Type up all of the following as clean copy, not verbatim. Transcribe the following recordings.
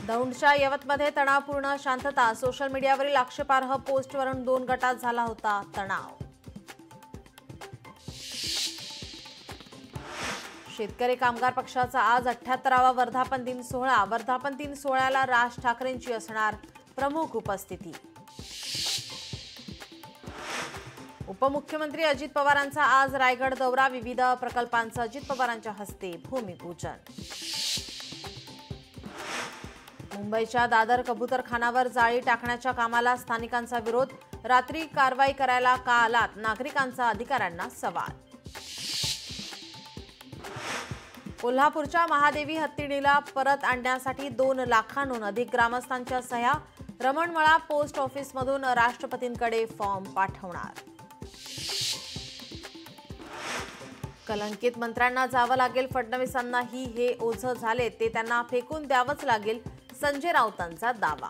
दौंडच्या यवतमध्ये तणावपूर्ण शांतता। सोशल मीडियावरील आक्षेपार्ह पोस्टवरून 2 गटात झाला होता तणाव। शेतकरी कामगार पक्षाचा आज 78वा वर्धापन दिन सोहळा। वर्धापन दिन सोहळ्याला राज ठाकरेंची असणार प्रमुख उपस्थिती। उपमुख्यमंत्री अजित पवारांचा आज रायगड दौरा। विविध प्रकल्पांचं अजित पवारांच्या हस्ते भूमिपूजन। मुंबईच्या दादर कबूतरखानावर जाळी टाकण्याच्या कामाला स्थानिकांचा विरोध। रात्री कारवाई करायला का आलात? नागरिकांचा अधिकाऱ्यांना सवाल। कोल्हापूरच्या महादेवी हत्तीणीला परत आणण्यासाठी 2 लाखांहून अधिक ग्रामस्थांच्या सह्या। रमणमळा पोस्ट ऑफिसमधून राष्ट्रपतींकडे फॉर्म पाठवणार। कलंकित मंत्र्यांना जावं लागेल। फडणवीसांनाही हे ओझं झाले ते त्यांना फेकून द्यावंच लागेल। संजय राऊतांचा दावा।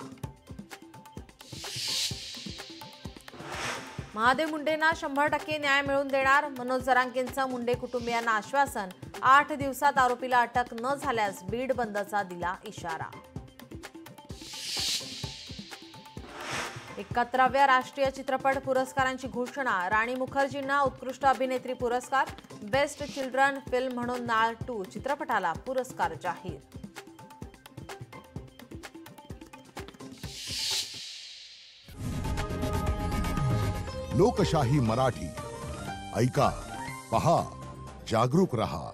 महादेव मुंडेंना 100% न्याय मिळवून देणार। मनोज जरांगेंचं मुंडे कुटुंबियांना आश्वासन। 8 दिवसात आरोपीला अटक न झाल्यास बीड बंदचा दिला इशारा। 71व्या राष्ट्रीय चित्रपट पुरस्कारांची घोषणा। राणी मुखर्जींना उत्कृष्ट अभिनेत्री पुरस्कार। बेस्ट चिल्ड्रन फिल्म म्हणून नाळ 2 चित्रपटाला पुरस्कार जाहीर। लोकशाही मराठी ऐका, पहा, जागरूक रहा।